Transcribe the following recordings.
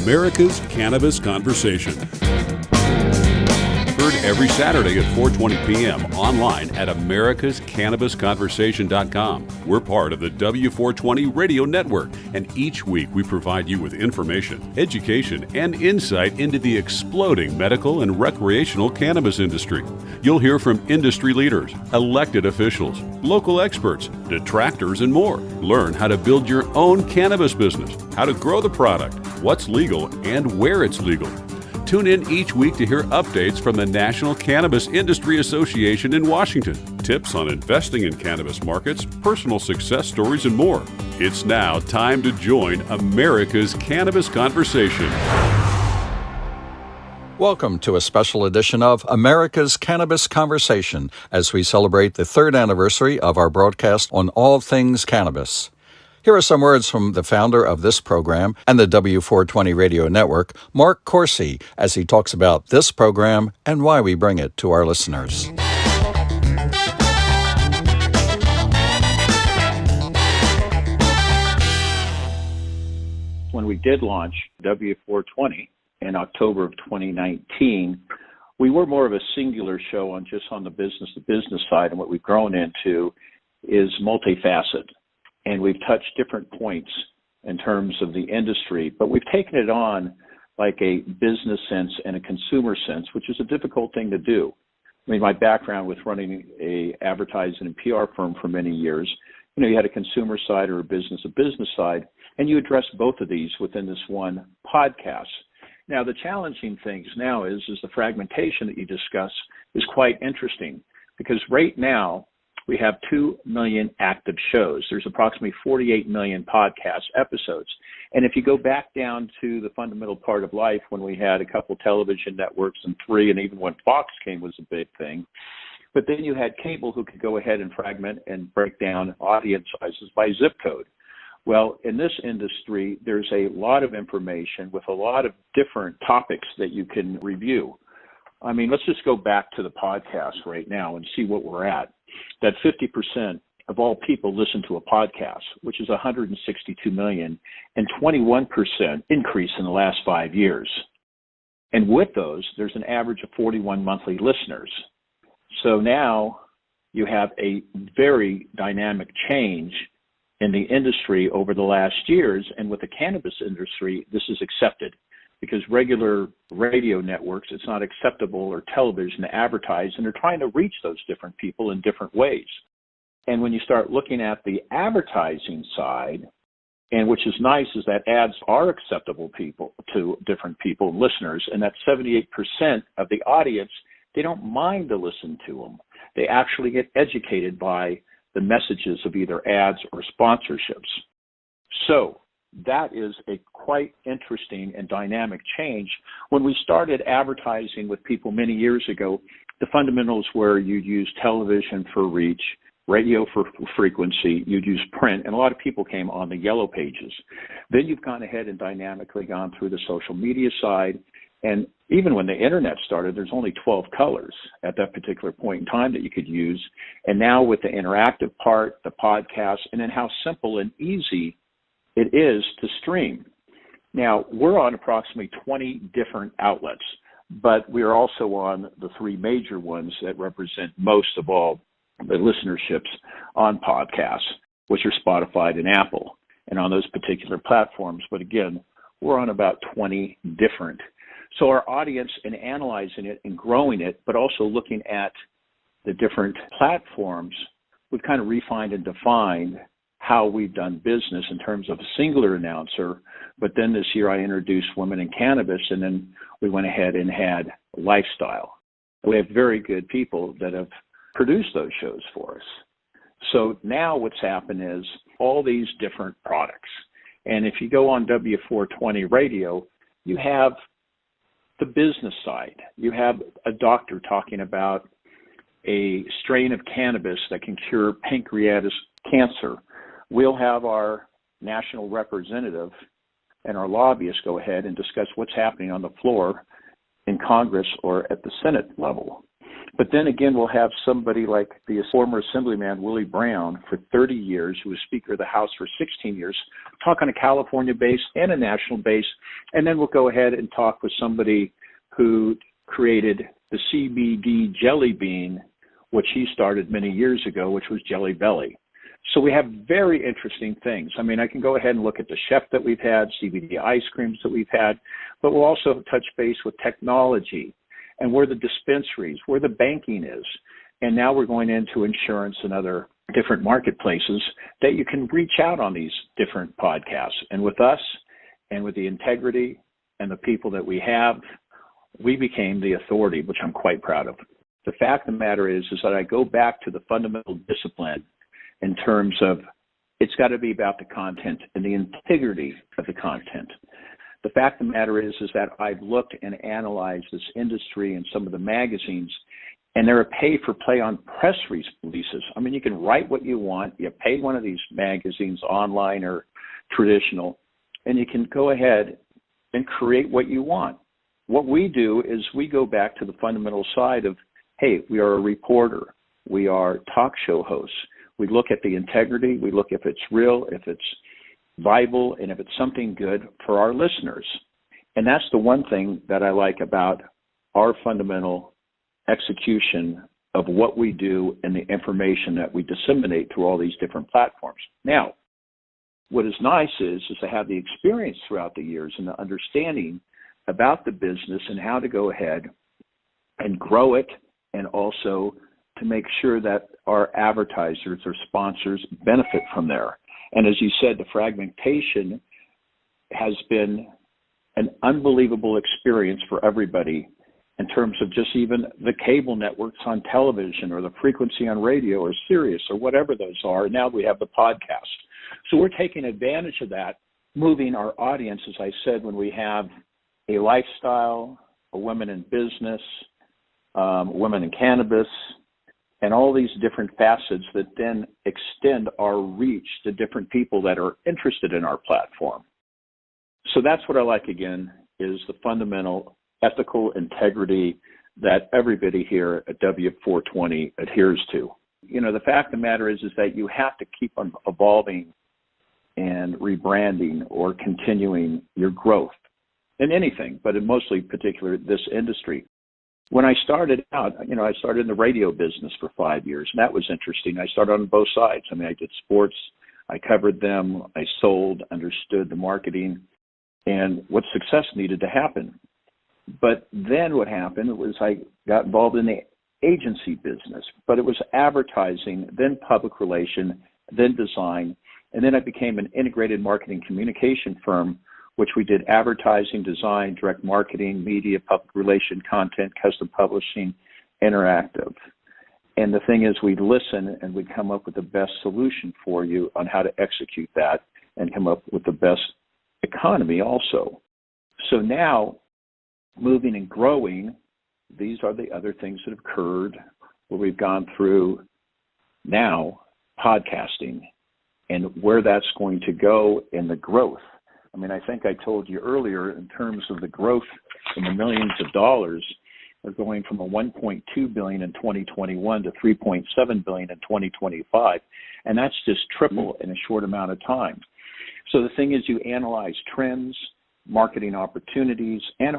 America's Cannabis Conversation. Heard every Saturday at 4:20 p.m. online at americascannabisconversation.com. We're part of the W420 Radio Network, and each week we provide you with information, education, and insight into the exploding medical and recreational cannabis industry. You'll hear from industry leaders, elected officials, local experts, detractors, and more. Learn how to build your own cannabis business, how to grow the product, what's legal, and where it's legal. Tune in each week to hear updates from the National Cannabis Industry Association in Washington, tips on investing in cannabis markets, personal success stories, and more. It's now time to join America's Cannabis Conversation. Welcome to a special edition of America's Cannabis Conversation as we celebrate the third anniversary of our broadcast on all things cannabis. Here are some words from the founder of this program and the W420 Radio Network, Marc Corsi, as he talks about this program and why we bring it to our listeners. When we did launch W420 in October of 2019, we were more of a singular show on the business side, and what we've grown into is multifaceted. And we've touched different points in terms of the industry, but we've taken it on like a business sense and a consumer sense, which is a difficult thing to do. I mean, my background with running a advertising and PR firm for many years, you had a consumer side or a business side, and you address both of these within this one podcast. Now, the challenging things now is the fragmentation that you discuss is quite interesting, because right now, we have 2 million active shows. There's approximately 48 million podcast episodes. And if you go back down to the fundamental part of life when we had a couple television networks and 3, and even when Fox came was a big thing. But then you had cable who could go ahead and fragment and break down audience sizes by zip code. Well, in this industry, there's a lot of information with a lot of different topics that you can review. I mean, let's just go back to the podcast right now and see what we're at. That 50% of all people listen to a podcast, which is 162 million, and 21% increase in the last 5 years. And with those, there's an average of 41 monthly listeners. So now you have a very dynamic change in the industry over the last years. And with the cannabis industry, this is accepted. Because regular radio networks, it's not acceptable, or television to advertise, and they're trying to reach those different people in different ways. And when you start looking at the advertising side, and which is nice, is that ads are acceptable to different people, listeners, and that 78% of the audience, they don't mind to listen to them. They actually get educated by the messages of either ads or sponsorships. So that is a quite interesting and dynamic change. When we started advertising with people many years ago, the fundamentals were you'd use television for reach, radio for frequency, you'd use print, and a lot of people came on the yellow pages. Then you've gone ahead and dynamically gone through the social media side, and even when the internet started, there's only 12 colors at that particular point in time that you could use. And now with the interactive part, the podcast, and then how simple and easy it is to stream. Now, we're on approximately 20 different outlets, but we are also on the 3 major ones that represent most of all the listenerships on podcasts, which are Spotify and Apple, and on those particular platforms. But again, we're on about 20 different. So our audience, in analyzing it and growing it, but also looking at the different platforms, we've kind of refined and defined how we've done business in terms of a singular announcer. But then this year I introduced Women in Cannabis, and then we went ahead and had Lifestyle. We have very good people that have produced those shows for us. So now what's happened is all these different products. And if you go on W420 Radio, you have the business side. You have a doctor talking about a strain of cannabis that can cure pancreatic cancer. We'll have our national representative and our lobbyists go ahead and discuss what's happening on the floor in Congress or at the Senate level. But then again, we'll have somebody like the former Assemblyman Willie Brown for 30 years, who was Speaker of the House for 16 years, talk on a California base and a national base. And then we'll go ahead and talk with somebody who created the CBD jelly bean, which he started many years ago, which was Jelly Belly. So we have very interesting things. I mean, I can go ahead and look at the chef that we've had, CBD ice creams that we've had, but we'll also touch base with technology and where the dispensaries, where the banking is. And now we're going into insurance and other different marketplaces that you can reach out on these different podcasts. And with us and with the integrity and the people that we have, we became the authority, which I'm quite proud of. The fact of the matter is that I go back to the fundamental discipline in terms of it's got to be about the content and the integrity of the content. The fact of the matter is that I've looked and analyzed this industry and some of the magazines, and they're a pay-for-play on press releases. I mean, you can write what you want. You pay one of these magazines, online or traditional, and you can go ahead and create what you want. What we do is we go back to the fundamental side of, hey, we are a reporter. We are talk show hosts. We look at the integrity. We look if it's real, if it's viable, and if it's something good for our listeners. And that's the one thing that I like about our fundamental execution of what we do and the information that we disseminate through all these different platforms. Now, what is nice is to have the experience throughout the years and the understanding about the business and how to go ahead and grow it, and also to make sure that our advertisers or sponsors benefit from there. And as you said, the fragmentation has been an unbelievable experience for everybody in terms of just even the cable networks on television or the frequency on radio or Sirius or whatever those are. Now we have the podcast. So we're taking advantage of that, moving our audience, as I said, when we have a lifestyle, a women in business, women in cannabis, and all these different facets that then extend our reach to different people that are interested in our platform. So that's what I like, again, is the fundamental ethical integrity that everybody here at W420 adheres to. You know, the fact of the matter is that you have to keep on evolving and rebranding or continuing your growth in anything, but in mostly particular this industry. When I started out, I started in the radio business for 5 years, and that was interesting. I started on both sides. I mean, I did sports, I covered them, I sold, understood the marketing, and what success needed to happen. But then what happened was I got involved in the agency business, but it was advertising, then public relation, then design, and then I became an integrated marketing communication firm, which we did advertising, design, direct marketing, media, public relation, content, custom publishing, interactive. And the thing is, we'd listen and we'd come up with the best solution for you on how to execute that and come up with the best economy also. So now, moving and growing, these are the other things that have occurred where we've gone through now podcasting and where that's going to go in the growth. I mean, I think I told you earlier in terms of the growth in the millions of dollars, we're going from a $1.2 billion in 2021 to $3.7 billion in 2025, and that's just triple in a short amount of time. So the thing is, you analyze trends, marketing opportunities, and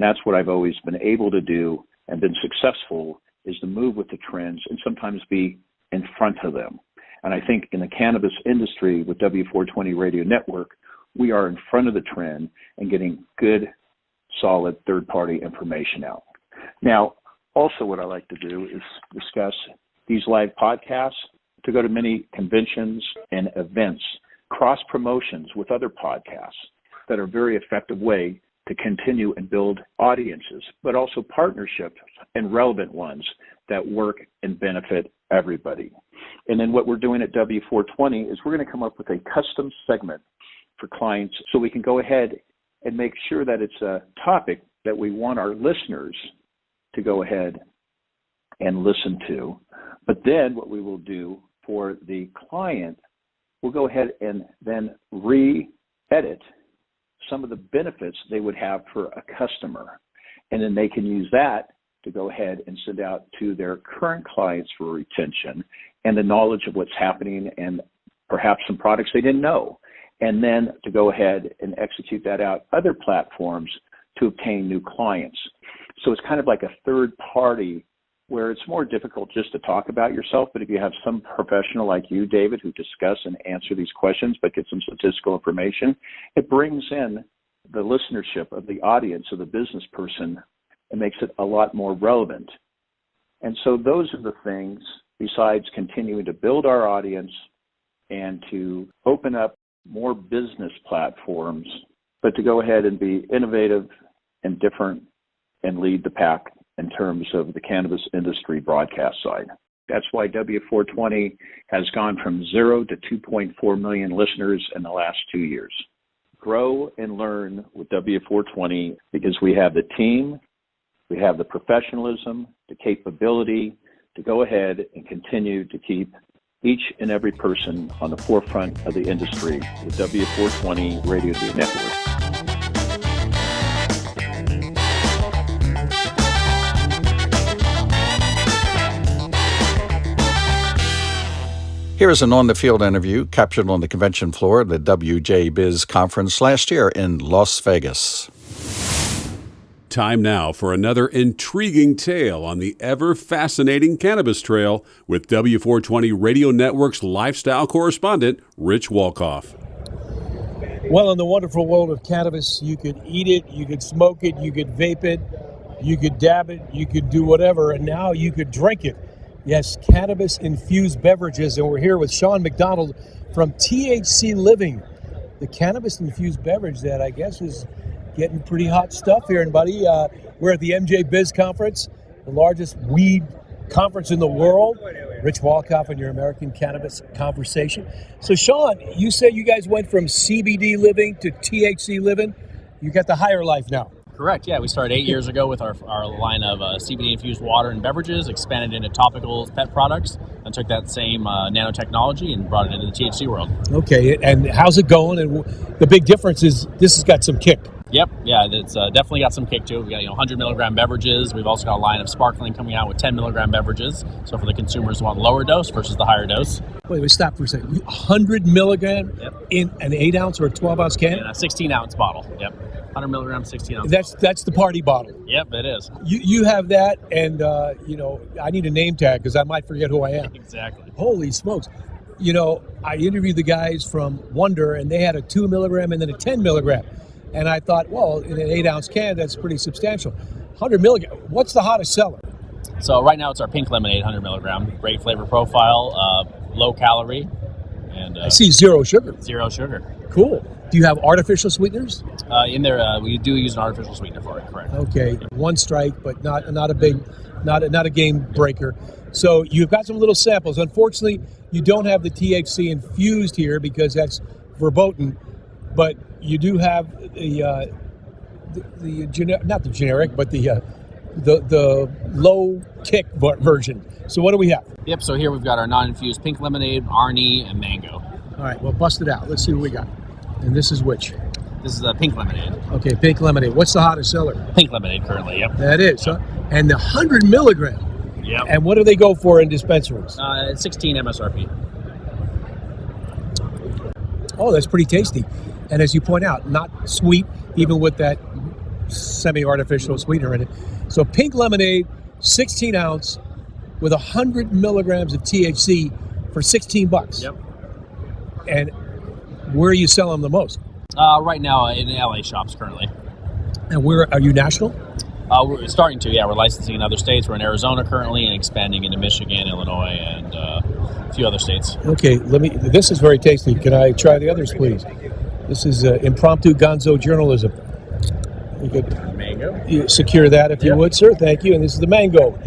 that's what I've always been able to do and been successful, is to move with the trends and sometimes be in front of them. And I think in the cannabis industry with W420 Radio Network, we are in front of the trend and getting good, solid third-party information out. Now, also what I like to do is discuss these live podcasts, to go to many conventions and events, cross-promotions with other podcasts that are a very effective way to continue and build audiences, but also partnerships and relevant ones that work and benefit everybody. And then what we're doing at W420 is we're going to come up with a custom segment for clients so we can go ahead and make sure that it's a topic that we want our listeners to go ahead and listen to. But then what we will do for the client, we'll go ahead and then re-edit some of the benefits they would have for a customer. And then they can use that to go ahead and send out to their current clients for retention and the knowledge of what's happening and perhaps some products they didn't know, and then to go ahead and execute that out other platforms to obtain new clients. So it's kind of like a third party where it's more difficult just to talk about yourself, but if you have some professional like you, David, who discuss and answer these questions but get some statistical information, it brings in the listenership of the audience of the business person and makes it a lot more relevant. And so those are the things, besides continuing to build our audience and to open up more business platforms, but to go ahead and be innovative and different and lead the pack in terms of the cannabis industry broadcast side. That's why W420 has gone from 0 to 2.4 million listeners in the last 2 years. Grow and learn with W420 because we have the team, we have the professionalism, the capability to go ahead and continue to keep each and every person on the forefront of the industry with W420 Radio Network. Here is an on-the-field interview captured on the convention floor at the MJBiz conference last year in Las Vegas. Time now for another intriguing tale on the ever-fascinating cannabis trail with W420 Radio Network's lifestyle correspondent, Rich Walkoff. Well, in the wonderful world of cannabis, you could eat it, you could smoke it, you could vape it, you could dab it, you could do whatever, and now you could drink it. Yes, cannabis-infused beverages, and we're here with Sean McDonald from THC Living, the cannabis-infused beverage that I guess is getting pretty hot stuff here. And buddy, we're at the MJBiz conference, the largest weed conference in the world. Rich Walkoff and your American Cannabis Conversation. So Sean, you said you guys went from CBD living to THC living. You got the higher life now. Correct, yeah. We started 8 years ago with our line of CBD-infused water and beverages, expanded into topicals, pet products, and took that same nanotechnology and brought it into the THC world. Okay, and how's it going? And the big difference is this has got some kick. Yep, yeah, it's definitely got some kick to it. We got 100 milligram beverages. We've also got a line of sparkling coming out with 10 milligram beverages. So for the consumers who want lower dose versus the higher dose. Wait, stop for a second. 100 milligram in an 8 ounce or a 12 ounce can? In a 16 ounce bottle. Yep, 100 milligram, 16 ounce. That's the party bottle. Yep, it is. You have that, and I need a name tag because I might forget who I am. Exactly. Holy smokes! I interviewed the guys from Wonder, and they had a 2 milligram and then a 10 milligram. And I thought, well, in an 8 ounce can, that's pretty substantial. 100 milligram, what's the hottest seller? So right now it's our pink lemonade, 100 milligram. Great flavor profile, low calorie. And I see zero sugar. Zero sugar. Cool. Do you have artificial sweeteners? In there, we do use an artificial sweetener for it, correct. Okay, one strike, but not a game breaker. So you've got some little samples. Unfortunately, you don't have the THC infused here because that's verboten. But you do have the not the generic, but the low kick version. So what do we have? Yep. So here we've got our non-infused pink lemonade, Arnie, and mango. All right. Well, bust it out. Let's see what we got. And this is which? This is a pink lemonade. Okay, pink lemonade. What's the hottest seller? Pink lemonade currently. Yep. That is. Yep. And the 100 milligram. Yep. And what do they go for in dispensaries? 16 MSRP. Oh, that's pretty tasty. And as you point out, not sweet, even with that semi-artificial sweetener in it. So pink lemonade, 16 ounce, with 100 milligrams of THC for $16. Yep. And where are you selling them the most? Right now in LA shops currently. And where are you national? We're starting to, yeah. We're licensing in other states. We're in Arizona currently and expanding into Michigan, Illinois, and a few other states. Okay, this is very tasty. Can I try the others, please? This is impromptu gonzo journalism. You could mango. Secure that if you would, sir. Thank you. And this is the mango.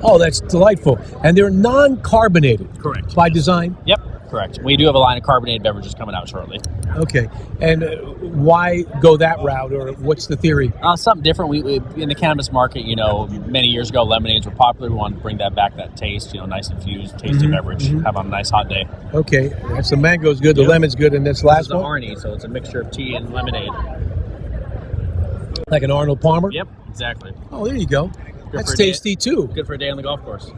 Oh, that's delightful. And they're non-carbonated. Correct. By design? Yep. Correct. We do have a line of carbonated beverages coming out shortly. Okay. And why go that route, or what's the theory? Something different. We in the cannabis market, many years ago, lemonades were popular. We wanted to bring that back, that taste, nice infused, tasty beverage. Have on a nice hot day. Okay. That's the mango's good, the lemon's good, and this last one? This is the Arnie, so it's a mixture of tea and lemonade. Like an Arnold Palmer? Yep, exactly. Oh, there you go. Good That's tasty too. Good for a day on the golf course.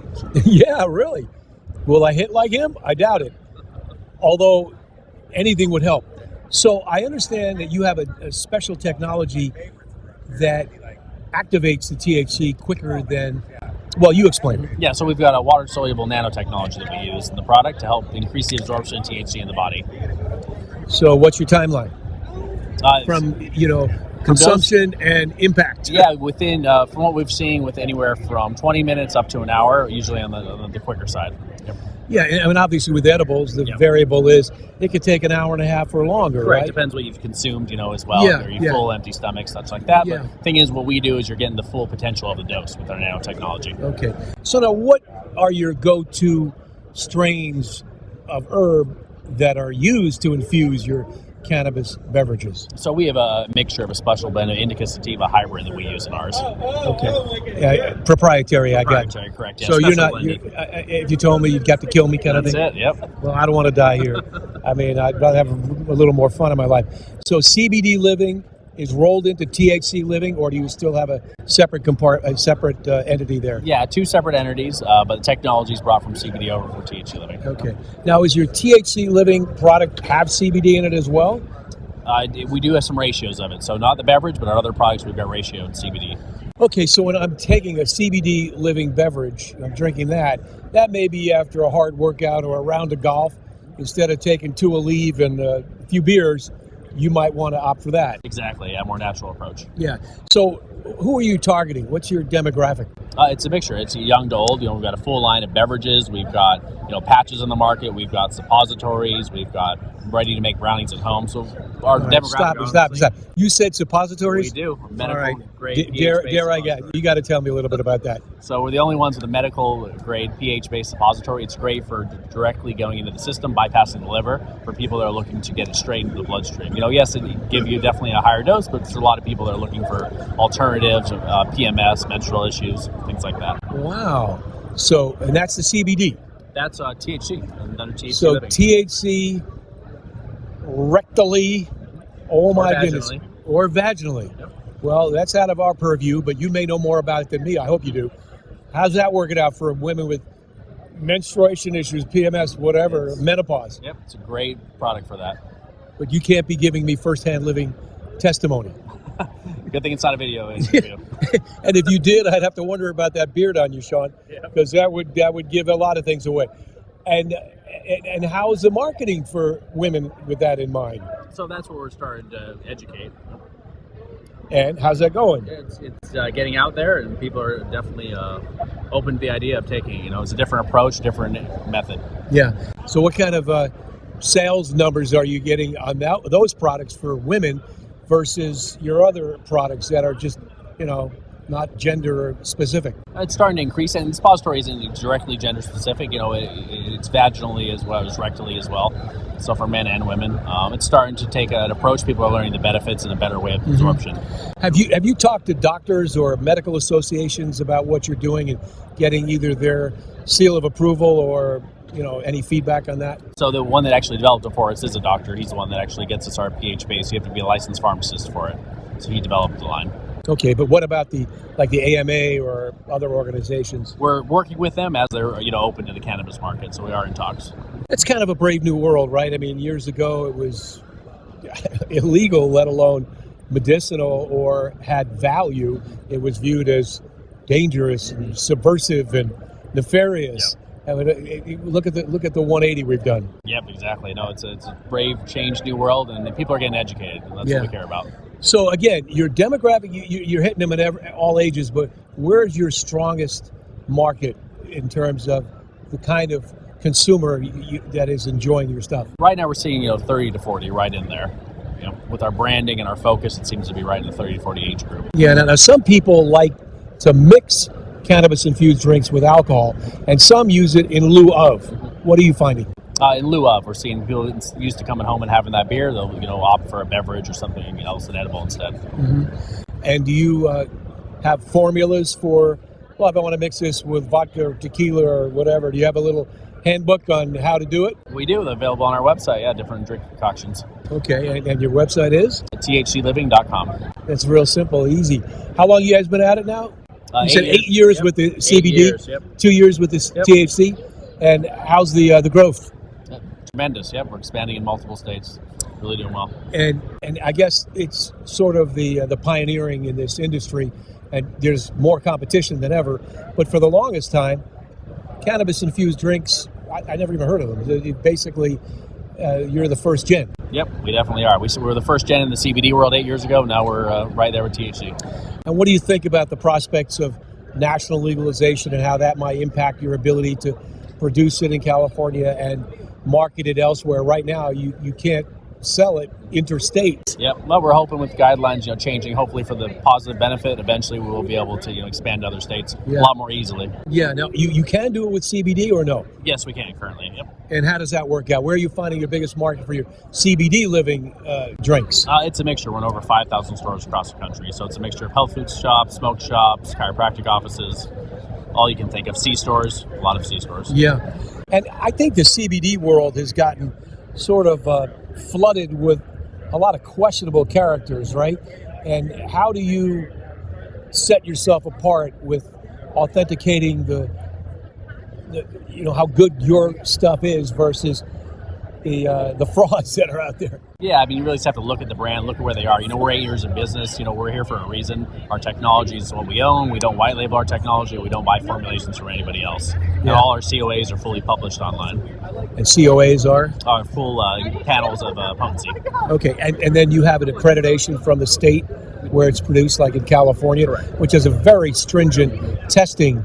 Yeah, really. Will I hit like him? I doubt it. Although anything would help. So I understand that you have a special technology that activates the THC quicker than, well, you explain it. Yeah, so we've got a water-soluble nanotechnology that we use in the product to help increase the absorption of THC in the body. So what's your timeline? From, consumption and impact? Yeah, within, from what we've seen, with anywhere from 20 minutes up to an hour, usually on the quicker side. Yep. Yeah, I mean, obviously with edibles, the variable is it could take an hour and a half or longer, Correct. right? Depends what you've consumed, as well. Yeah, Are you full, empty stomach, such like that. Yeah. But the thing is, what we do is you're getting the full potential of the dose with our nanotechnology. Okay. So now what are your go-to strains of herb that are used to infuse your cannabis beverages? So we have a mixture of a special blend of indica sativa hybrid that we use in ours. Okay. Proprietary, I got. Proprietary, correct. Yeah, so you're not, blended. if you told me you'd have to kill me kind of thing? That's it, yep. Well, I don't want to die here. I mean, I'd rather have a little more fun in my life. So CBD Living is rolled into THC Living, or do you still have a separate entity there? Yeah, two separate entities, but the technology is brought from CBD over for THC Living. Okay. Now, is your THC Living product have CBD in it as well? We do have some ratios of it. So not the beverage, but our other products, we've got ratio and CBD. Okay, so when I'm taking a CBD Living beverage, I'm drinking that may be after a hard workout or a round of golf. Instead of taking 2 Aleve and a few beers, you might want to opt for that. Exactly, a more natural approach. Yeah. So who are you targeting? What's your demographic? It's a mixture. It's young to old. We've got a full line of beverages. We've got patches on the market. We've got suppositories. We've got ready-to-make brownies at home. So our demographic. Stop. You said suppositories? We do. Medical all right. grade. Dare I get? You got to tell me a little bit about that. So we're the only ones with a medical grade pH-based suppository. It's great for directly going into the system, bypassing the liver, for people that are looking to get it straight into the bloodstream. Yes, it give you definitely a higher dose, but there's a lot of people that are looking for alternatives, PMS, menstrual issues, things like that. Wow. So, and that's the CBD. That's THC. Another THC. So living. THC rectally, oh my goodness, or vaginally. Yep. Well, that's out of our purview, but you may know more about it than me. I hope you do. How's that working out for women with menstruation issues, PMS, whatever, menopause? Yep, it's a great product for that. But you can't be giving me firsthand living testimony. Good thing it's not a video interview. And if you did, I'd have to wonder about that beard on you, Sean, because that would give a lot of things away. And how's the marketing for women with that in mind? So that's what we're starting to educate. And how's that going? It's getting out there, and people are definitely open to the idea of taking it. It's a different approach, different method. Yeah. So what kind of sales numbers are you getting on those products for women versus your other products that are just, not gender specific? It's starting to increase, and suppository isn't directly gender specific. It's vaginally as well as rectally as well. So for men and women, it's starting to take an approach. People are learning the benefits and a better way of absorption. Have you talked to doctors or medical associations about what you're doing and getting either their seal of approval or any feedback on that? So the one that actually developed it for us is a doctor. He's the one that actually gets us our pH base. You have to be a licensed pharmacist for it. So he developed the line. Okay, but what about the AMA or other organizations? We're working with them as they're open to the cannabis market, so we are in talks. It's kind of a brave new world, right? I mean, years ago it was illegal, let alone medicinal or had value. It was viewed as dangerous and subversive and nefarious. Yep. I mean, look at the 180 we've done. Yep, exactly. No, it's a brave, changed new world, and people are getting educated, and that's what we care about. So again, your demographic, you're hitting them at all ages, but where's your strongest market in terms of the kind of consumer that is enjoying your stuff? Right now we're seeing 30 to 40 right in there. With our branding and our focus, it seems to be right in the 30 to 40 age group. Yeah, now some people like to mix cannabis-infused drinks with alcohol, and some use it in lieu of. What are you finding? In lieu of, we're seeing people used to coming home and having that beer, they'll opt for a beverage or something else, an edible instead. Mm-hmm. And do you have formulas for, if I want to mix this with vodka or tequila or whatever, do you have a little handbook on how to do it? We do. They're available on our website. Yeah, different drink concoctions. Okay, and your website is? THCLiving.com. That's real simple, easy. How long you guys been at it now? You said 8 years Yep. with the 8 CBD, years, yep. 2 years with the Yep. THC, and how's the growth? Tremendous. Yep, we're expanding in multiple states. Really doing well. And I guess it's sort of the pioneering in this industry, and there's more competition than ever. But for the longest time, cannabis-infused drinks, I never even heard of them. Basically, you're the first gen. Yep, we definitely are. We were the first gen in the CBD world 8 years ago. Now we're right there with THC. And what do you think about the prospects of national legalization and how that might impact your ability to produce it in California and market it elsewhere? Right now, you can't sell it interstate. Yep. Well, we're hoping with guidelines, changing, hopefully for the positive benefit. Eventually, we will be able to, expand to other states a lot more easily. Yeah. Now, you can do it with CBD or no? Yes, we can currently. Yep. And how does that work out? Where are you finding your biggest market for your CBD living drinks? It's a mixture. We're in over 5,000 stores across the country. So it's a mixture of health food shops, smoke shops, chiropractic offices, all you can think of. C-stores, a lot of C-stores. Yeah. And I think the CBD world has gotten sort of flooded with a lot of questionable characters, right? And how do you set yourself apart with authenticating the how good your stuff is versus the frauds that are out there? Yeah, I mean, you really just have to look at the brand, look at where they are. We're 8 years in business. We're here for a reason. Our technology is what we own. We don't white label our technology. We don't buy formulations from anybody else. Yeah. And all our COAs are fully published online. And COAs are? Our full panels of potency. Okay, and then you have an accreditation from the state where it's produced, like in California, which is a very stringent testing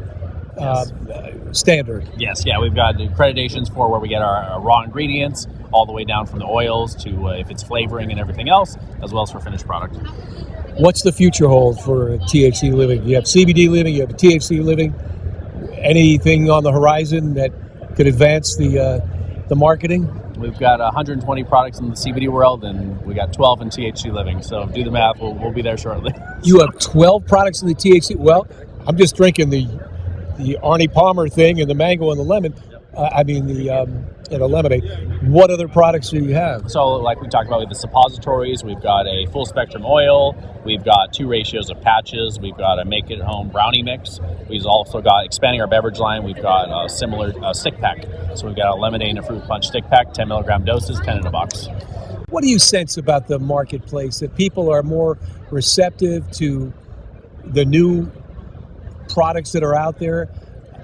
standard. Yes, yeah, we've got accreditations for where we get our raw ingredients, all the way down from the oils to if it's flavoring and everything else, as well as for finished product. What's the future hold for THC Living? You have CBD Living, you have THC Living. Anything on the horizon that could advance the marketing? We've got 120 products in the CBD world, and we got 12 in THC Living. So do the math. We'll be there shortly. You have 12 products in the THC? Well, I'm just drinking the Arnie Palmer thing and the mango and the lemon. The lemonade. What other products do you have? So, like we talked about, we have the suppositories. We've got a full spectrum oil. We've got 2 ratios of patches. We've got a make it home brownie mix. We've also got, expanding our beverage line, we've got a similar stick pack. So we've got a lemonade and a fruit punch stick pack, 10 milligram doses, 10 in a box. What do you sense about the marketplace? That people are more receptive to the new products that are out there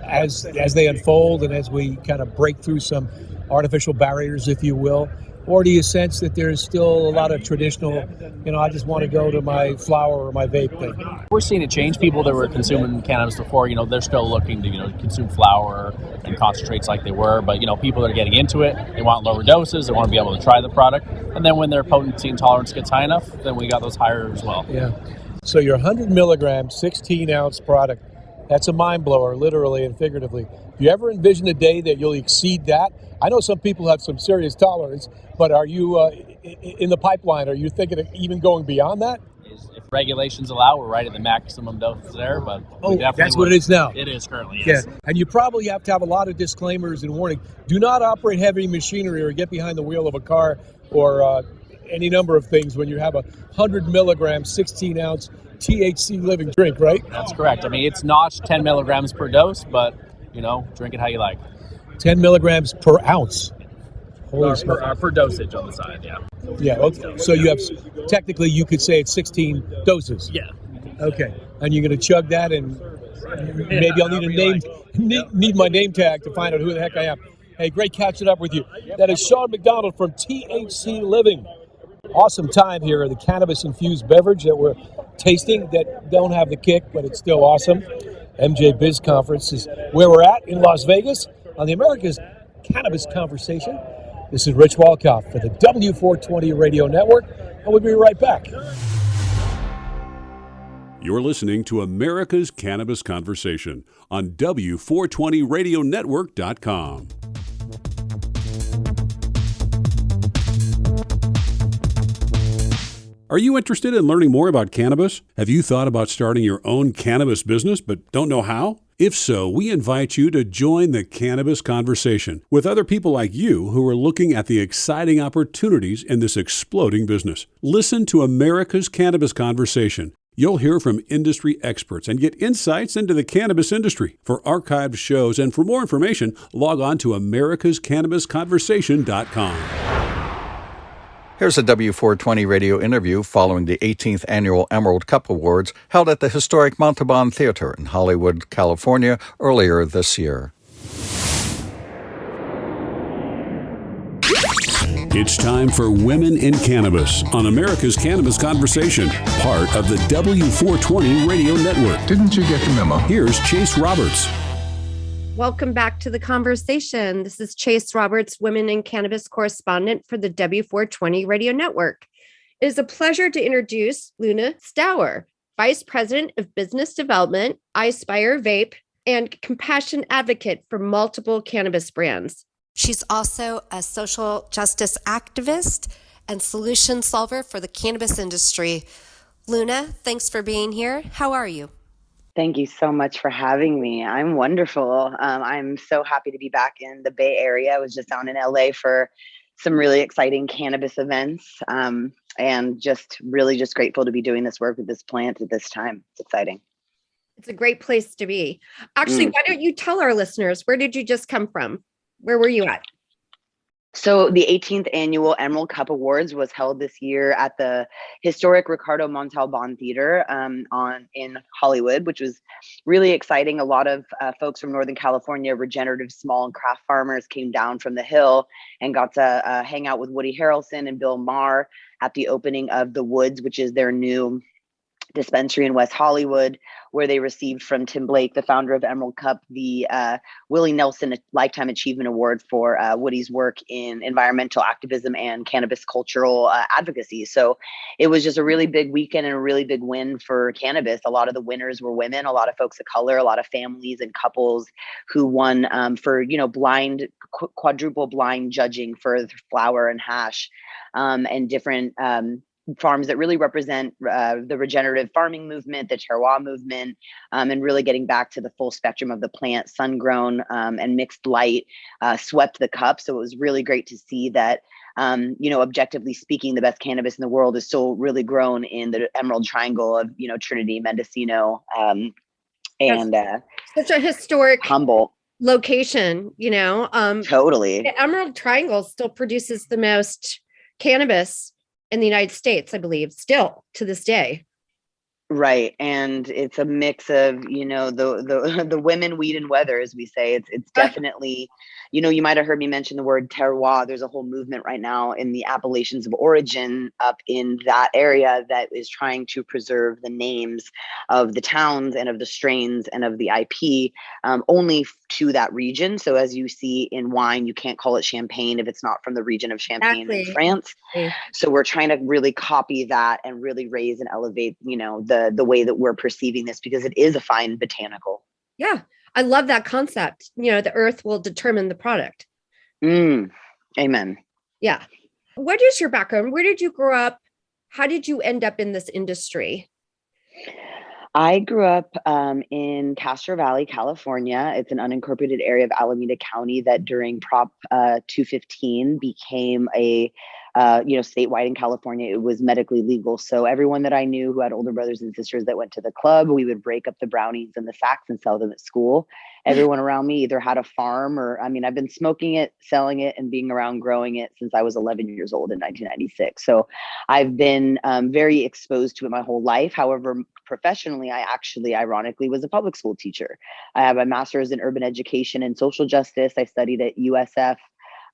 as they unfold and as we kind of break through some artificial barriers, if you will? Or do you sense that there's still a lot of traditional, I just want to go to my flower or my vape thing? We're seeing it change. People that were consuming cannabis before, they're still looking to, consume flower and concentrates like they were. But, people that are getting into it, they want lower doses. They want to be able to try the product. And then when their potency and tolerance gets high enough, then we got those higher as well. Yeah. So your 100 milligram, 16-ounce product, that's a mind blower, literally and figuratively. Do you ever envision a day that you'll exceed that? I know some people have some serious tolerance, but are you in the pipeline? Are you thinking of even going beyond that? If regulations allow, we're right at the maximum dose there, but that's what it is now. It is currently, yes. Yeah, and you probably have to have a lot of disclaimers and warning. Do not operate heavy machinery or get behind the wheel of a car or any number of things when you have a 100 milligram, 16-ounce THC Living drink, right? That's correct. I mean, it's notched 10 milligrams per dose, but, drink it how you like. 10 milligrams per ounce. Per dosage on the side, yeah. Yeah, okay. So you have, technically you could say it's 16 doses. Yeah. Okay. And you're going to chug that, and maybe I'll need my name tag to find out who the heck I am. Hey, great catching up with you. That is Sean McDonald from THC Living. Awesome time here, the cannabis-infused beverage that we're tasting that don't have the kick, but it's still awesome. MJBiz Conference is where we're at in Las Vegas on the America's Cannabis Conversation. This is Rich Walkoff for the W420 Radio Network, and we'll be right back. You're listening to America's Cannabis Conversation on W420 Radio Network.com. Are you interested in learning more about cannabis? Have you thought about starting your own cannabis business but don't know how? If so, we invite you to join the Cannabis Conversation with other people like you who are looking at the exciting opportunities in this exploding business. Listen to America's Cannabis Conversation. You'll hear from industry experts and get insights into the cannabis industry. For archived shows and for more information, log on to americascannabisconversation.com. Here's a W420 radio interview following the 18th Annual Emerald Cup Awards held at the historic Montalban Theater in Hollywood, California, earlier this year. It's time for Women in Cannabis on America's Cannabis Conversation, part of the W420 Radio Network. Didn't you get the memo? Here's Chase Roberts. Welcome back to the conversation. This is Chase Roberts, Women in Cannabis correspondent for the W420 Radio Network. It is a pleasure to introduce Luna Stower, Vice President of Business Development, Ispire Vape, and compassion advocate for multiple cannabis brands. She's also a social justice activist and solution solver for the cannabis industry. Luna, thanks for being here. How are you? Thank you so much for having me. I'm wonderful. I'm so happy to be back in the Bay Area. I was just down in LA for some really exciting cannabis events, and just grateful to be doing this work with this plant at this time. It's exciting. It's a great place to be. Actually, why don't you tell our listeners, where did you just come from? Where were you at? So the 18th Annual Emerald Cup Awards was held this year at the historic Ricardo Montalban Theater in Hollywood, which was really exciting. A lot of folks from Northern California, regenerative small and craft farmers, came down from the hill and got to hang out with Woody Harrelson and Bill Maher at the opening of The Woods, which is their new dispensary in West Hollywood, where they received from Tim Blake, the founder of Emerald Cup, the Willie Nelson Lifetime Achievement Award for Woody's work in environmental activism and cannabis cultural advocacy. So it was just a really big weekend and a really big win for cannabis. A lot of the winners were women, a lot of folks of color, a lot of families and couples who won for, quadruple blind judging for flower and hash and different farms that really represent the regenerative farming movement, the terroir movement, and really getting back to the full spectrum of the plant. Sun-grown and mixed light swept the cup. So it was really great to see that, objectively speaking, the best cannabis in the world is still really grown in the Emerald Triangle of, Trinity, Mendocino, and such a historic Humboldt location, Totally. The Emerald Triangle still produces the most cannabis in the United States, I believe, still to this day. Right. And it's a mix of, the women, weed, and weather, as we say. It's definitely, you might have heard me mention the word terroir. There's a whole movement right now in the appellations of origin up in that area that is trying to preserve the names of the towns and of the strains and of the IP only to that region. So as you see in wine, you can't call it champagne if it's not from the region of Champagne in France. So we're trying to really copy that and really raise and elevate, the way that we're perceiving this, because it is a fine botanical. Yeah. I love that concept. The earth will determine the product. Amen. Yeah. What is your background? Where did you grow up? How did you end up in this industry? I grew up in Castro Valley, California. It's an unincorporated area of Alameda County that during Prop 215 became a statewide in California. It was medically legal. So everyone that I knew who had older brothers and sisters that went to the club, we would break up the brownies and the sacks and sell them at school. Everyone around me either had a farm I've been smoking it, selling it, and being around growing it since I was 11 years old in 1996. So I've been very exposed to it my whole life. However, professionally, I actually, ironically, was a public school teacher. I have a master's in urban education and social justice. I studied at USF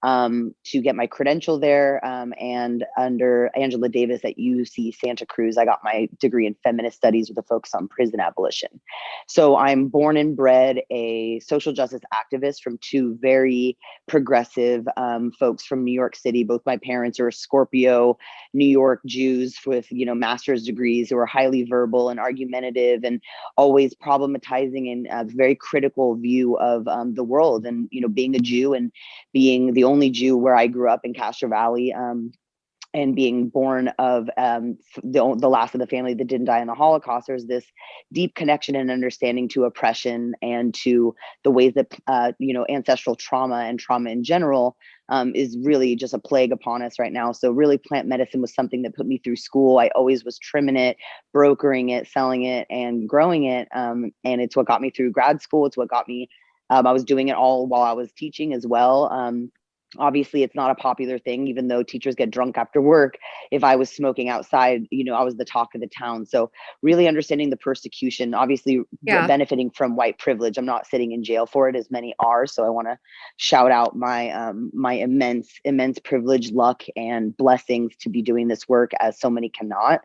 to get my credential there. And under Angela Davis at UC Santa Cruz, I got my degree in feminist studies with a focus on prison abolition. So I'm born and bred a social justice activist from two very progressive folks from New York City. Both my parents are Scorpio, New York Jews with, master's degrees who are highly verbal and argumentative and always problematizing and a very critical view of the world. And, being a Jew and being the only Jew where I grew up in Castro Valley, and being born of the last of the family that didn't die in the Holocaust, there's this deep connection and understanding to oppression and to the ways that ancestral trauma and trauma in general is really just a plague upon us right now. So really, plant medicine was something that put me through school. I always was trimming it, brokering it, selling it, and growing it, and it's what got me through grad school. It's what got me. I was doing it all while I was teaching as well. Obviously, it's not a popular thing, even though teachers get drunk after work. If I was smoking outside, I was the talk of the town. So really understanding the persecution, obviously benefiting from white privilege. I'm not sitting in jail for it, as many are. So I want to shout out my my immense privilege, luck, and blessings to be doing this work as so many cannot,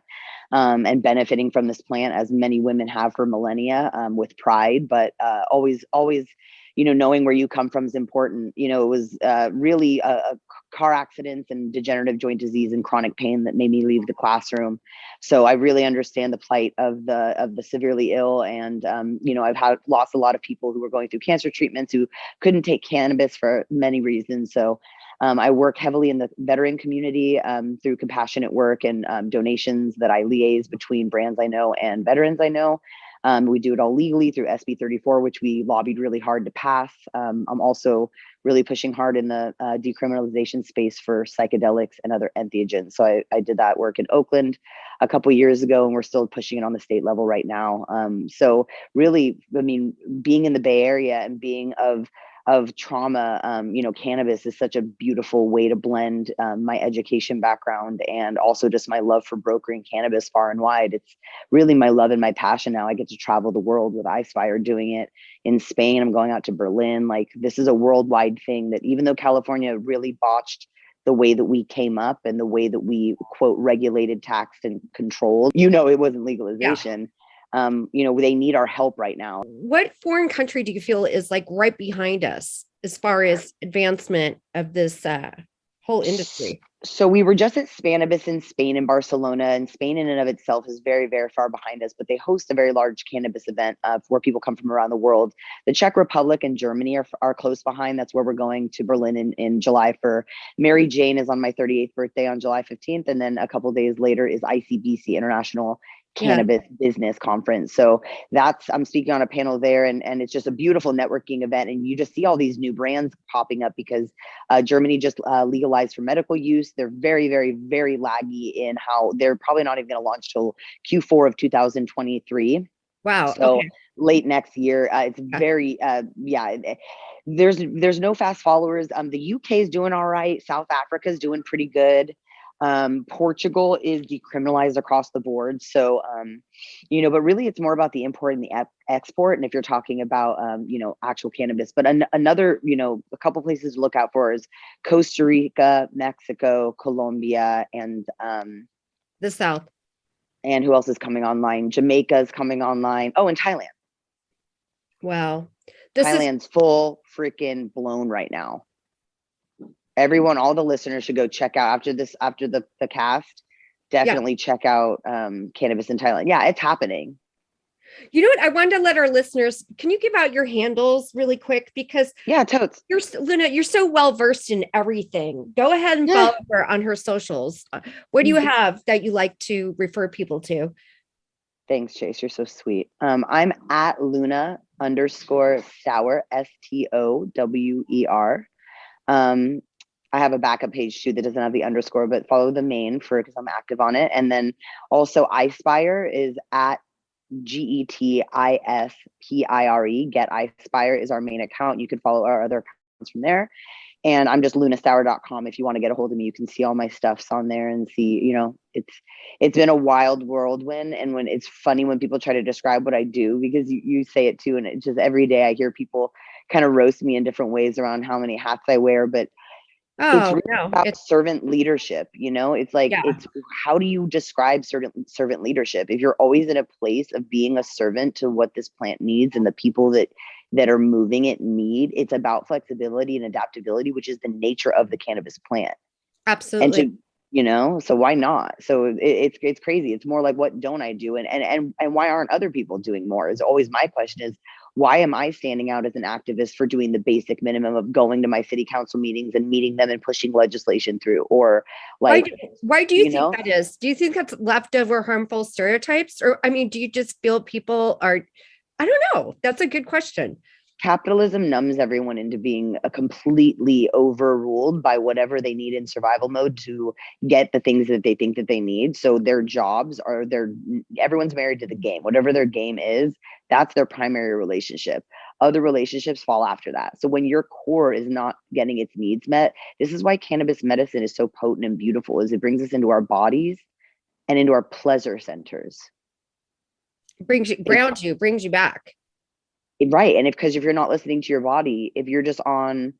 and benefiting from this plant as many women have for millennia, with pride, but always knowing where you come from is important. It was really car accidents and degenerative joint disease and chronic pain that made me leave the classroom. So I really understand the plight of the severely ill. And, I've lost a lot of people who were going through cancer treatments who couldn't take cannabis for many reasons. So I work heavily in the veteran community through compassionate work and donations that I liaise between brands I know and veterans I know. We do it all legally through SB 34, which we lobbied really hard to pass. I'm also really pushing hard in the decriminalization space for psychedelics and other entheogens. So I did that work in Oakland a couple of years ago, and we're still pushing it on the state level right now. So really, being in the Bay Area and being of trauma, cannabis is such a beautiful way to blend my education background and also just my love for brokering cannabis far and wide. It's really my love and my passion now. I get to travel the world with Ispire, doing it in Spain. I'm going out to Berlin. Like, this is a worldwide thing that, even though California really botched the way that we came up and the way that we, quote, regulated, taxed, and controlled, it wasn't legalization. Yeah. They need our help right now. What foreign country do you feel is like right behind us as far as advancement of this whole industry? So we were just at Cannabis in Spain and Barcelona, and Spain in and of itself is very, very far behind us, but they host a very large cannabis event where people come from around the world. The Czech Republic and Germany are close behind. That's where we're going to Berlin in July for Mary Jane is on my 38th birthday on July 15th. And then a couple of days later is ICBC, International Cannabis Business Conference. So I'm speaking on a panel there, and it's just a beautiful networking event. And you just see all these new brands popping up because Germany just legalized for medical use. They're very, very, very laggy in how they're probably not even going to launch till Q4 of 2023. Wow. So okay. Late next year. It's very, there's no fast followers. The UK is doing all right. South Africa is doing pretty good. Portugal is decriminalized across the board. So, but really it's more about the import and the export. And if you're talking about, actual cannabis, but another, a couple places to look out for is Costa Rica, Mexico, Colombia, and the South. And who else is coming online? Jamaica is coming online. Oh, and Thailand. Wow. Thailand's full freaking blown right now. Everyone, all the listeners should go check out after the cast. Definitely check out Cannabis in Thailand. Yeah, it's happening. You know what? I wanted to let our listeners, can you give out your handles really quick? Because totes. Luna, you're so well versed in everything. Go ahead and follow her on her socials. What do you have that you like to refer people to? Thanks, Chase. You're so sweet. I'm at Luna_Stower, STOWER. I have a backup page too that doesn't have the underscore, but follow the main because I'm active on it. And then also Ispire is at GETISPIRE. Get Ispire is our main account. You can follow our other accounts from there. And I'm just lunastower.com. If you want to get a hold of me, you can see all my stuffs on there and see, it's been a wild whirlwind. And when it's funny when people try to describe what I do, because you say it too. And it's just every day I hear people kind of roast me in different ways around how many hats I wear, but it's really about servant leadership. It's like, it's how do you describe servant leadership? If you're always in a place of being a servant to what this plant needs and the people that are moving it need, it's about flexibility and adaptability, which is the nature of the cannabis plant. Absolutely. And so why not? So it's crazy. It's more like, what don't I do? And why aren't other people doing more is always my question is, why am I standing out as an activist for doing the basic minimum of going to my city council meetings and meeting them and pushing legislation through? Or like, why do you think that is? Do you think that's leftover harmful stereotypes? Or, I mean, do you just feel people are, I don't know. That's a good question. Capitalism numbs everyone into being completely overruled by whatever they need in survival mode to get the things that they think that they need. So their jobs are everyone's married to the game. Whatever their game is, that's their primary relationship. Other relationships fall after that. So when your core is not getting its needs met, this is why cannabis medicine is so potent and beautiful, is it brings us into our bodies and into our pleasure centers. Brings you back. Right. And because if you're not listening to your body, if you're just on,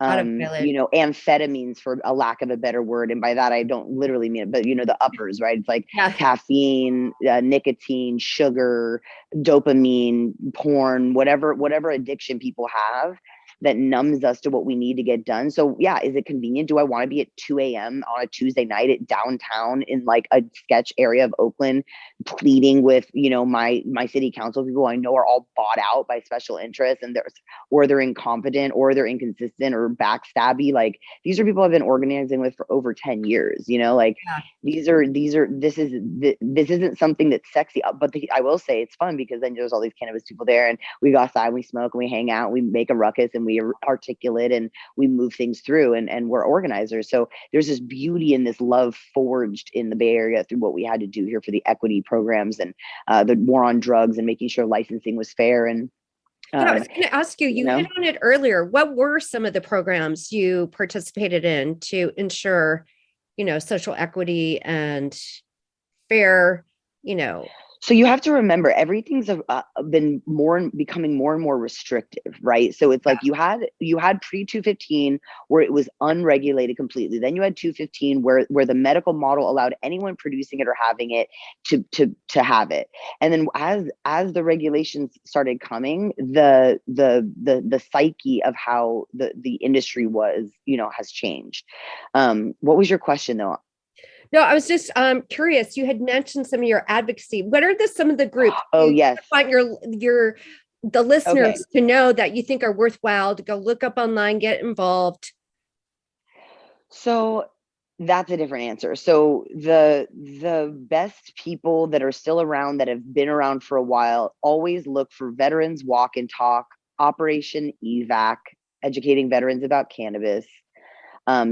amphetamines, for a lack of a better word, and by that, I don't literally mean it, but the uppers, right? It's like caffeine, nicotine, sugar, dopamine, porn, whatever addiction people have that numbs us to what we need to get done. So yeah, is it convenient? Do I want to be at 2 a.m. on a Tuesday night at downtown in like a sketch area of Oakland, pleading with, my city council people I know are all bought out by special interests, and they're incompetent or they're inconsistent or backstabby. Like, these are people I've been organizing with for over 10 years, this isn't something that's sexy, but I will say it's fun because then there's all these cannabis people there, and we go outside, we smoke, and we hang out, and we make a ruckus, and we articulate, and we move things through, and we're organizers. So there's this beauty and this love forged in the Bay Area through what we had to do here for the equity programs and the war on drugs and making sure licensing was fair. And I was going to ask you, you hit on it earlier. What were some of the programs you participated in to ensure, social equity and fair, So you have to remember, everything's been becoming more and more restrictive, right? So it's like you had pre 215 where it was unregulated completely. Then you had 215 where the medical model allowed anyone producing it or having it to have it. And then as the regulations started coming, the psyche of how the industry was, has changed. What was your question though? No, I was just curious. You had mentioned some of your advocacy. What are some of the groups? Oh, yes. Want the listeners to know that you think are worthwhile to go look up online, get involved? So that's a different answer. So the best people that are still around, that have been around for a while, always look for Veterans Walk and Talk, Operation EVAC, educating veterans about cannabis.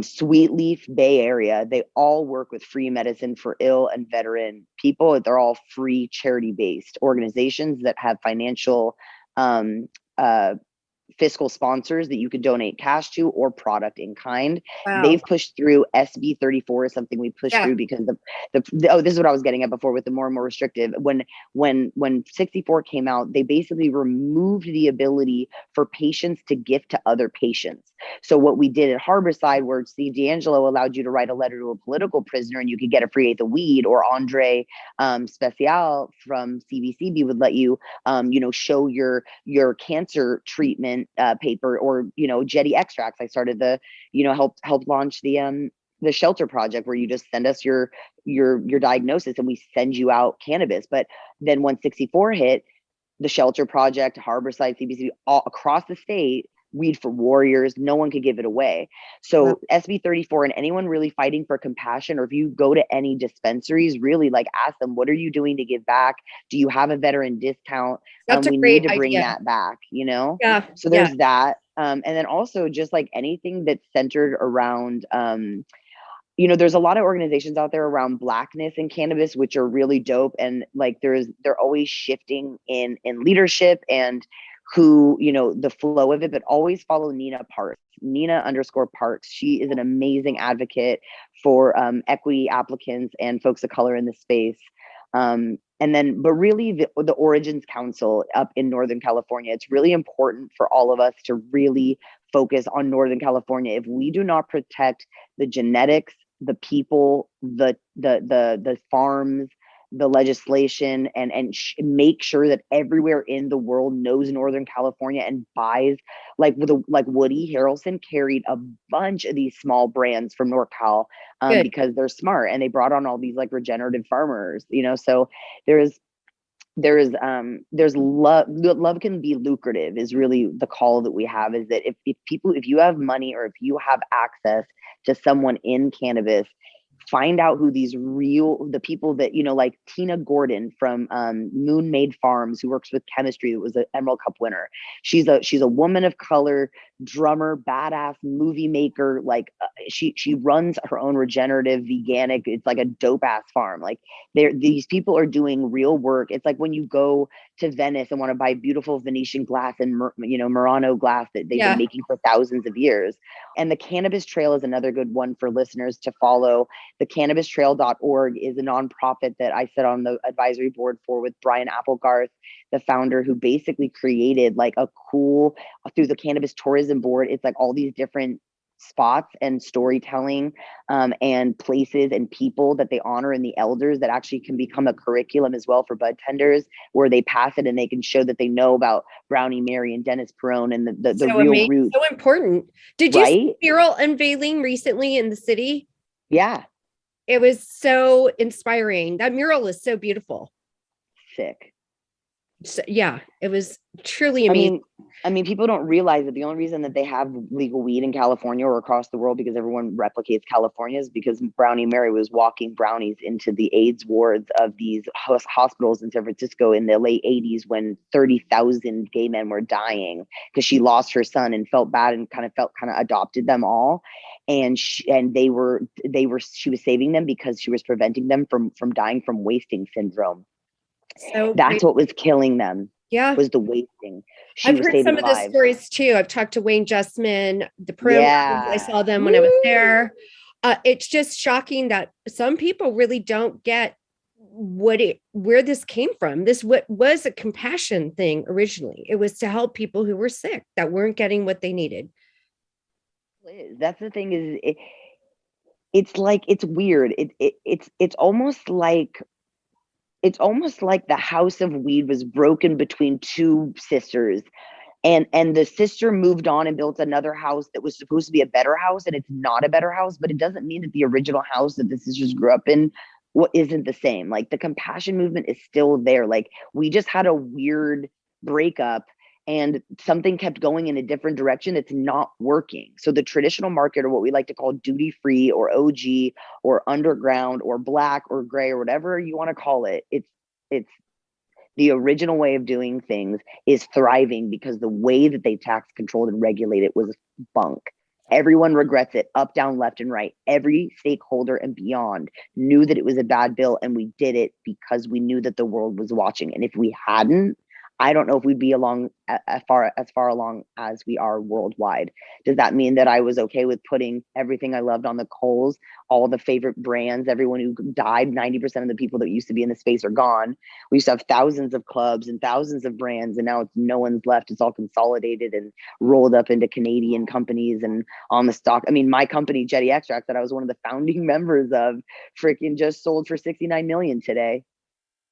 Sweet Leaf Bay Area, they all work with free medicine for ill and veteran people. They're all free charity-based organizations that have financial fiscal sponsors that you could donate cash to or product in kind. Wow. They've pushed through SB 34 is something we pushed through because this is what I was getting at before with the more and more restrictive. When 64 came out, they basically removed the ability for patients to gift to other patients. So what we did at Harborside, where Steve D'Angelo allowed you to write a letter to a political prisoner and you could get a free eighth of weed, or Andre Special from CBCB would let you, show your cancer treatment paper, or Jetty extracts. I started helped launch the shelter project, where you just send us your diagnosis and we send you out cannabis. But then when 64 hit, the shelter project, Harborside, CBC, all across the state, weed for warriors, no one could give it away. So SB 34, and anyone really fighting for compassion, or if you go to any dispensaries, really ask them, what are you doing to give back? Do you have a veteran discount? That's we a great need to bring idea. that back, Yeah. So there's that. And then also just anything that's centered around, there's a lot of organizations out there around Blackness and cannabis, which are really dope. And they're always shifting in leadership and who, the flow of it, but always follow Nina _Parks. She is an amazing advocate for equity applicants and folks of color in the space. But really the Origins Council up in Northern California, it's really important for all of us to really focus on Northern California. If we do not protect the genetics, the people, the farms, the legislation, and make sure that everywhere in the world knows Northern California and buys, like Woody Harrelson carried a bunch of these small brands from NorCal because they're smart and they brought on all these regenerative farmers, so there's there's love can be lucrative is really the call that we have, is that if you have money or if you have access to someone in cannabis, find out who the people that, like Tina Gordon from Moon Made Farms, who works with chemistry, that was an Emerald Cup winner. She's a woman of color, drummer, badass movie maker. Like she runs her own regenerative veganic. It's like a dope ass farm. Like these people are doing real work. It's like when you go to Venice and want to buy beautiful Venetian glass and Murano glass that they've been making for thousands of years. And the Cannabis Trail is another good one for listeners to follow. The cannabistrail.org is a nonprofit that I sit on the advisory board for with Brian Applegarth, the founder, who basically created like a cool, through the Cannabis Tourism Board, it's like all these different spots and storytelling and places and people that they honor, and the elders that actually can become a curriculum as well for bud tenders, where they pass it and they can show that they know about Brownie Mary and Dennis Perone and the so real roots. So important. Did you see mural unveiling recently in the city? Yeah. It was so inspiring. That mural is so beautiful. Sick. So, yeah, it was truly amazing. I mean, people don't realize that the only reason that they have legal weed in California or across the world, because everyone replicates California, is because Brownie Mary was walking brownies into the AIDS wards of these hospitals in San Francisco in the late 80s when 30,000 gay men were dying because she lost her son and felt bad and kind of adopted them all. And she was saving them because she was preventing them from dying from wasting syndrome. So that's what was killing them. Yeah, was the wasting. I've heard some of the stories too. I've talked to Wayne Justman, the Peru. I saw them when I was there. It's just shocking that some people really don't get where this came from. This was a compassion thing originally. It was to help people who were sick that weren't getting what they needed. That's the thing, is it's like, it's weird. It's almost like the house of weed was broken between two sisters, and the sister moved on and built another house that was supposed to be a better house, and it's not a better house, but it doesn't mean that the original house that the sisters grew up in isn't the same. Like the compassion movement is still there. Like we just had a weird breakup and something kept going in a different direction that's not working. So the traditional market, or what we like to call duty free or OG or underground or black or gray or whatever you want to call it, it's the original way of doing things is thriving because the way that they tax controlled and regulate it was bunk. Everyone regrets it, up, down, left, and right. Every stakeholder and beyond knew that it was a bad bill, and we did it because we knew that the world was watching. And if we hadn't, I don't know if we'd be as far along as we are worldwide. Does that mean that I was okay with putting everything I loved on the coals, all the favorite brands, everyone who died? 90% of the people that used to be in the space are gone. We used to have thousands of clubs and thousands of brands, and now no one's left. It's all consolidated and rolled up into Canadian companies and on the stock. I mean, my company, Jetty Extract, that I was one of the founding members of, freaking just sold for $69 million today.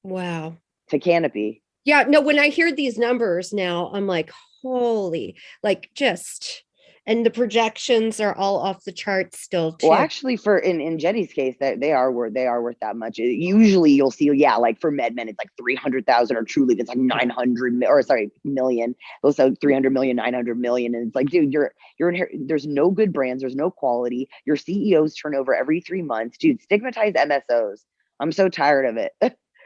Wow. To Canopy. Yeah, no, when I hear these numbers now, I'm like, holy, and the projections are all off the charts still too. Well, actually, for in Jetty's case, that they are worth that much. Usually you'll see, like for MedMen, it's like 300,000, or Truly, it's like 900 million. They'll sell 300 million, 900 million. And it's like, dude, there's no good brands. There's no quality. Your CEOs turn over every 3 months. Dude, stigmatize MSOs. I'm so tired of it.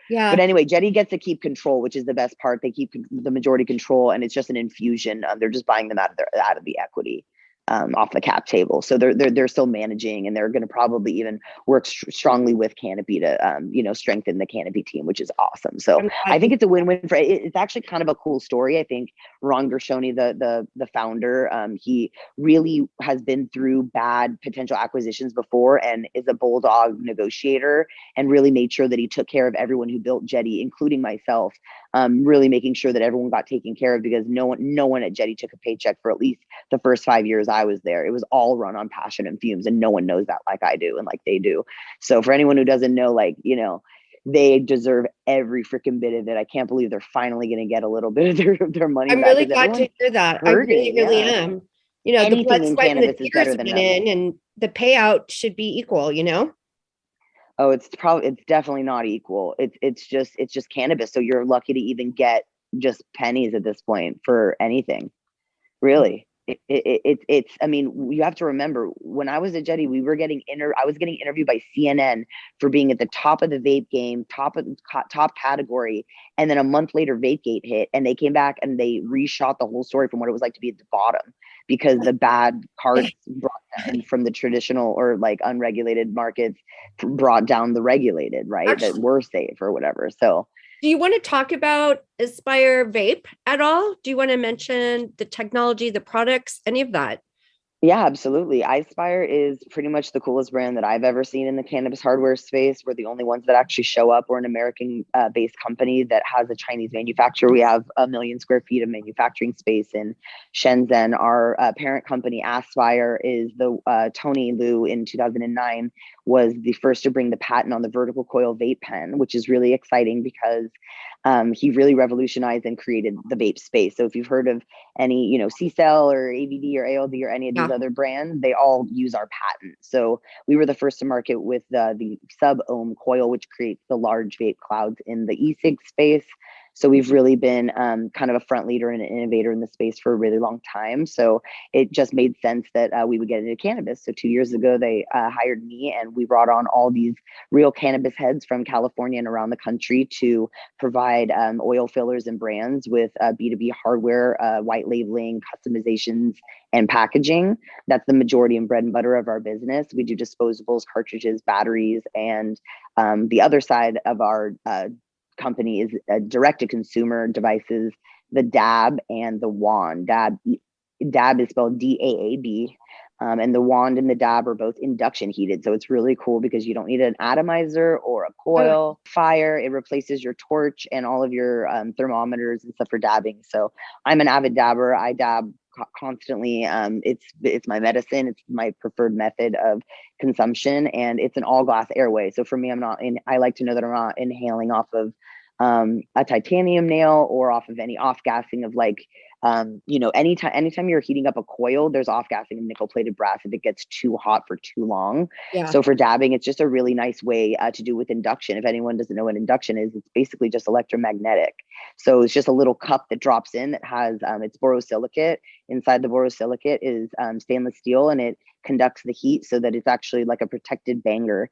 Yeah. But anyway, Jetty gets to keep control, which is the best part. They keep the majority control, and it's just an infusion. They're just buying them out of the equity, off the cap table. So they're still managing, and they're going to probably even work strongly with Canopy to strengthen the Canopy team, which is awesome. So I think it's a win-win for it. It's actually kind of a cool story. I think Ron Gershoni, the founder, he really has been through bad potential acquisitions before, and is a bulldog negotiator, and really made sure that he took care of everyone who built Jetty, including myself. Really making sure that everyone got taken care of, because no one at Jetty took a paycheck for at least the first 5 years I was there. It was all run on passion and fumes, and no one knows that like I do and like they do. So for anyone who doesn't know, they deserve every freaking bit of it. I can't believe they're finally going to get a little bit of their money I'm back. really glad to hear that. I really am. The blood, sweat, and the tears went in, and the payout should be equal, Oh, it's definitely not equal. It's just cannabis. So you're lucky to even get just pennies at this point for anything, really. It's I mean, you have to remember, when I was at Jetty, I was getting interviewed by CNN for being at the top of the vape game, top category, and then a month later Vapegate hit, and they came back and they reshot the whole story from what it was like to be at the bottom, because the bad carts brought in from the traditional or like unregulated markets brought down the regulated, right? Actually, that were safe or whatever. So do you want to talk about Ispire Vape at all? Do you want to mention the technology, the products, any of that? yeah, absolutely. Ispire is pretty much the coolest brand that I've ever seen in the cannabis hardware space. We're the only ones that actually show up. We're an American based company that has a Chinese manufacturer. We have 1 million square feet of manufacturing space in Shenzhen. Our parent company, Aspire, is the Tony Liu in 2009 was the first to bring the patent on the vertical coil vape pen, which is really exciting because he really revolutionized and created the vape space. So if you've heard of any, C-Cell or AVD or ALD or any of these other brands, they all use our patent. So we were the first to market with the sub-ohm coil, which creates the large vape clouds in the e-cig space. So we've really been kind of a front leader and an innovator in the space for a really long time. So it just made sense that we would get into cannabis. So 2 years ago, they hired me, and we brought on all these real cannabis heads from California and around the country to provide oil fillers and brands with B2B hardware, white labeling, customizations, and packaging. That's the majority and bread and butter of our business. We do disposables, cartridges, batteries, and the other side of our company is direct-to-consumer devices, the dab and the wand. Dab is spelled DAAB, and the wand and the dab are both induction heated. So it's really cool because you don't need an atomizer or a coil fire. It replaces your torch and all of your thermometers and stuff for dabbing. So I'm an avid dabber. I dab constantly. It's my medicine. It's my preferred method of consumption, and it's an all glass airway. So for me, I like to know that I'm not inhaling off of a titanium nail or off of any off gassing of anytime you're heating up a coil, there's off gassing of nickel plated brass if it gets too hot for too long. Yeah. So for dabbing, it's just a really nice way to do with induction. If anyone doesn't know what induction is, it's basically just electromagnetic. So it's just a little cup that drops in that has it's borosilicate. Inside the borosilicate is stainless steel, and it conducts the heat so that it's actually like a protected banger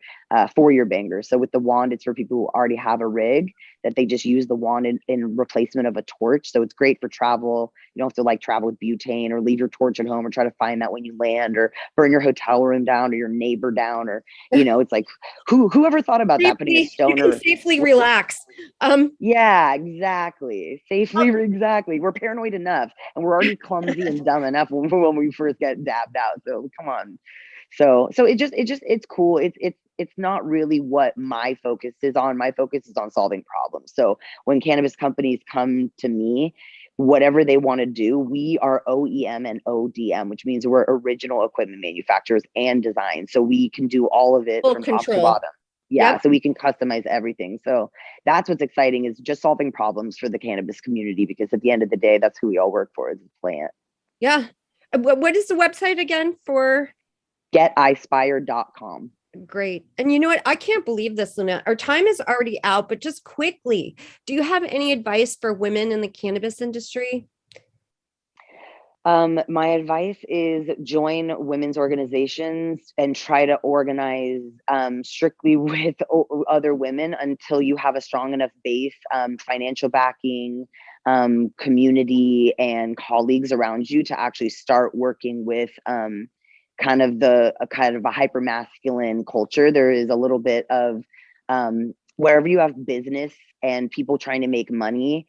for your banger. So with the wand, it's for people who already have a rig that they just use the wand in replacement of a torch. So it's great for travel. You don't have to travel with butane or leave your torch at home or try to find that when you land, or burn your hotel room down or your neighbor down, or it's like whoever thought about that, putting a stoner. You can safely relax. Yeah, exactly. Safely, exactly. We're paranoid enough, and we're already clumsy and dumb enough when we first get dabbed out. So come on. So it's cool. It's not really what my focus is on. My focus is on solving problems. So when cannabis companies come to me, whatever they want to do, we are OEM and ODM, which means we're original equipment manufacturers and design. So we can do all of it from top to bottom. Yeah. Yep. So we can customize everything. So that's what's exciting, is just solving problems for the cannabis community, because at the end of the day, that's who we all work for, is the plant. Yeah. What is the website again for? getispire.com. Great. And you know what? I can't believe this, Luna. Our time is already out, but just quickly, do you have any advice for women in the cannabis industry? My advice is join women's organizations and try to organize strictly with other women until you have a strong enough base, financial backing, community, and colleagues around you to actually start working with kind of a hyper masculine culture. There is a little bit of wherever you have business and people trying to make money,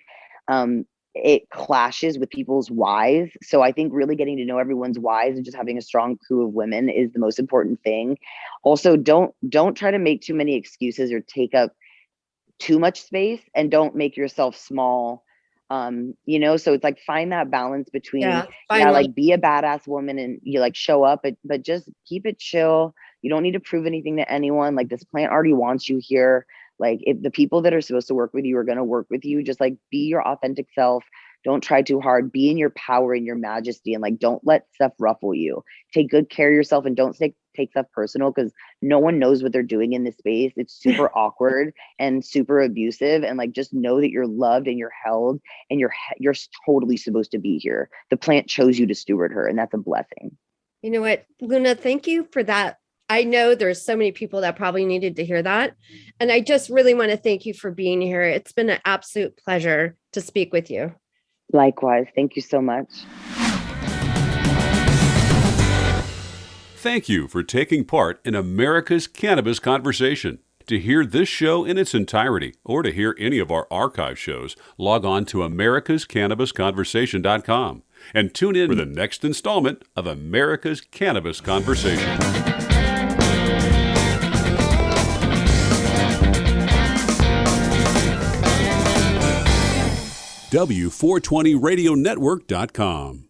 it clashes with people's whys. So I think really getting to know everyone's whys and just having a strong crew of women is the most important thing. Also, don't try to make too many excuses or take up too much space, and don't make yourself small. So it's like, find that balance between be a badass woman and you show up, but just keep it chill. You don't need to prove anything to anyone. This plant already wants you here. If the people that are supposed to work with you are going to work with you, just be your authentic self. Don't try too hard. Be in your power and your majesty, and don't let stuff ruffle you. Take good care of yourself, and don't take stuff personal because no one knows what they're doing in this space. It's super awkward and super abusive. And like, just know that you're loved and you're held and you're totally supposed to be here. The plant chose you to steward her, and that's a blessing. You know what, Luna, thank you for that. I know there's so many people that probably needed to hear that. And I just really want to thank you for being here. It's been an absolute pleasure to speak with you. Likewise. Thank you so much. Thank you for taking part in America's Cannabis Conversation. To hear this show in its entirety or to hear any of our archive shows, log on to americascannabisconversation.com and tune in for the next installment of America's Cannabis Conversation. W420 Radio Network.com.